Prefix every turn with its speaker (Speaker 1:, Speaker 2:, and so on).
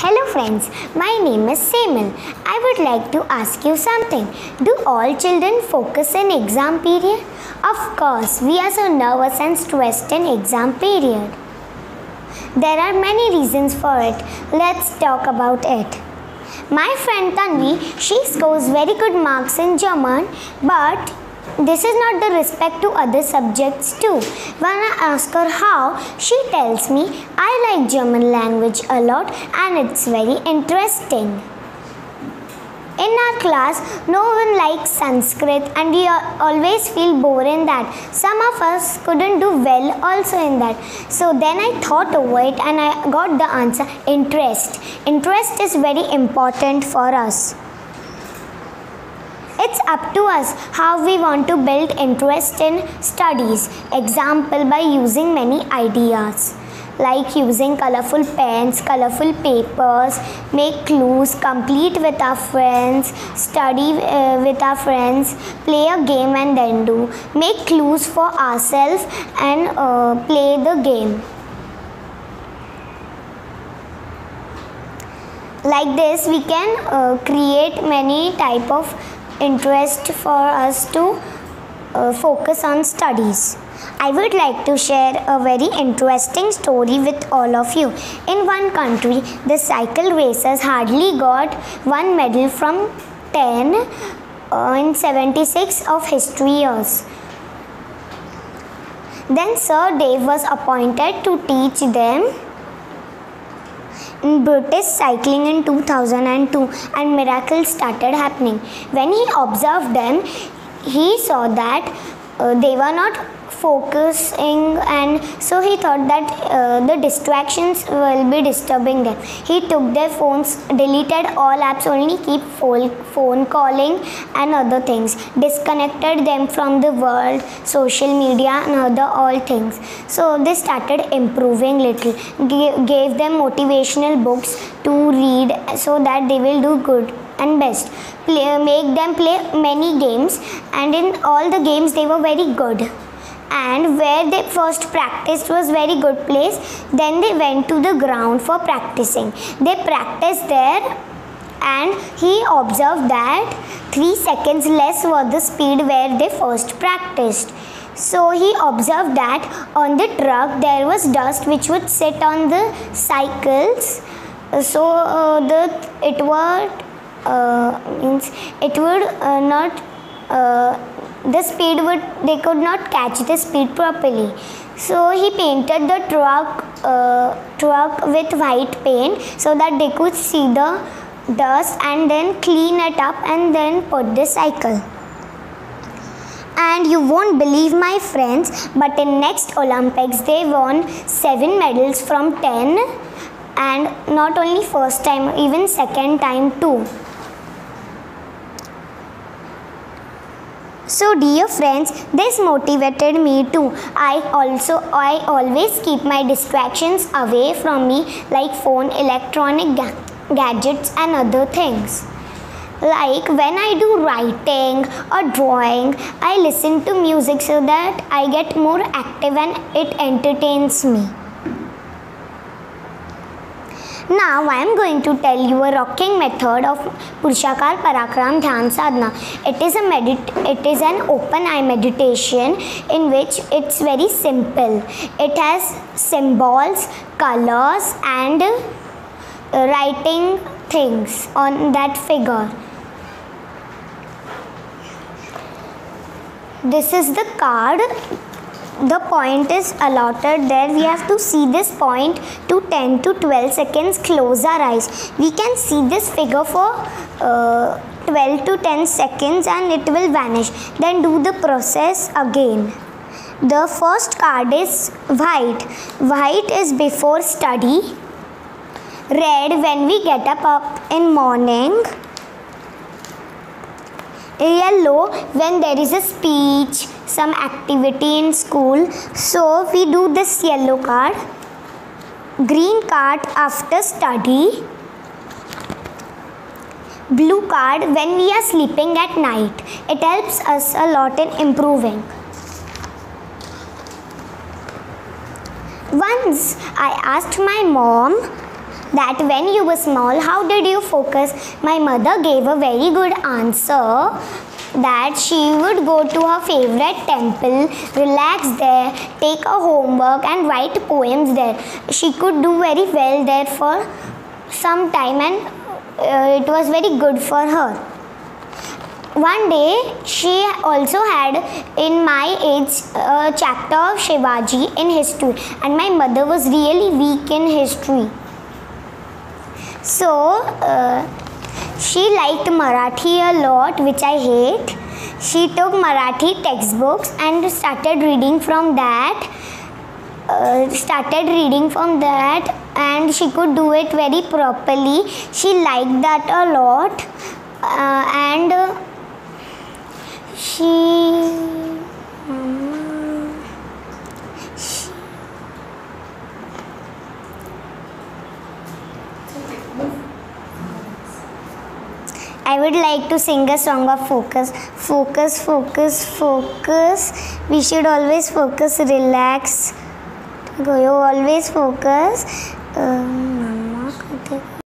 Speaker 1: Hello friends, my name is Semal. I would like to ask you something. Do all children focus in exam period? Of course, we are so nervous and stressed in exam period. There are many reasons for it. Let's talk about it. My friend Tanvi, she scores very good marks in German, but this is not the respect to other subjects too. When I ask her how, she tells me, I like German language a lot and it's very interesting. In our class, no one likes Sanskrit and we always feel bored in that. Some of us couldn't do well also in that. So then I thought over it and I got the answer, interest. Interest is very important for us. It's up to us how we want to build interest in studies. Example, by using many ideas like using colorful pens, colorful papers, make clues, complete with our friends, study with our friends, play a game and then do, make clues for ourselves and play the game. Like this we can create many type of interest for us to focus on studies. I would like to share a very interesting story with all of you. In one country, the cycle racers hardly got one medal from 10 in 76 of history years. Then Sir Dave was appointed to teach them in British cycling in 2002 and miracles started happening. When he observed them, he saw that they were not focusing, and so he thought that the distractions will be disturbing them. He took their phones, deleted all apps, only keep phone calling and other things, disconnected them from the world, social media and other all things. So they started improving little, gave them motivational books to read so that they will do good and best. Make them play many games, and in all the games they were very good. And where they first practiced was very good place, then they went to the ground for practicing. They practiced there and he observed that 3 seconds less was the speed where they first practiced. So he observed that on the truck there was dust which would sit on the cycles, so they could not catch the speed properly. So he painted the truck with white paint so that they could see the dust and then clean it up and then put the cycle. And you won't believe my friends, but in next Olympics they won 7 medals from 10, and not only first time, even second time too. So dear friends, this motivated me too. I always keep my distractions away from me, like phone, electronic gadgets and other things. Like when I do writing or drawing, I listen to music so that I get more active and it entertains me. Now I am going to tell you a rocking method of Purushakar Parakram Dhyan Sadhana. It is an open eye meditation in which it's very simple. It has symbols, colors and writing things on that figure. This is the card. The point is allotted there. We have to see this point to 10 to 12 seconds. Close our eyes. We can see this figure for 12 to 10 seconds and it will vanish. Then do the process again. The first card is white. White is before study. Red when we get up in morning. Yellow when there is a speech, some activity in school, so we do this yellow card. Green card after study. Blue card when we are sleeping at night. It helps us a lot in improving. Once I asked my mom that when you were small, how did you focus? My mother gave a very good answer that she would go to her favorite temple, relax there, take a homework and write poems there. She could do very well there for some time, and it was very good for her. One day she also had in my age a chapter of Shivaji in history, and my mother was really weak in history. So she liked Marathi a lot, which I hate. She took Marathi textbooks and started reading from that. And she could do it very properly. She liked that a lot, and I would like to sing a song of focus. Focus, focus, focus. We should always focus, relax. You always focus.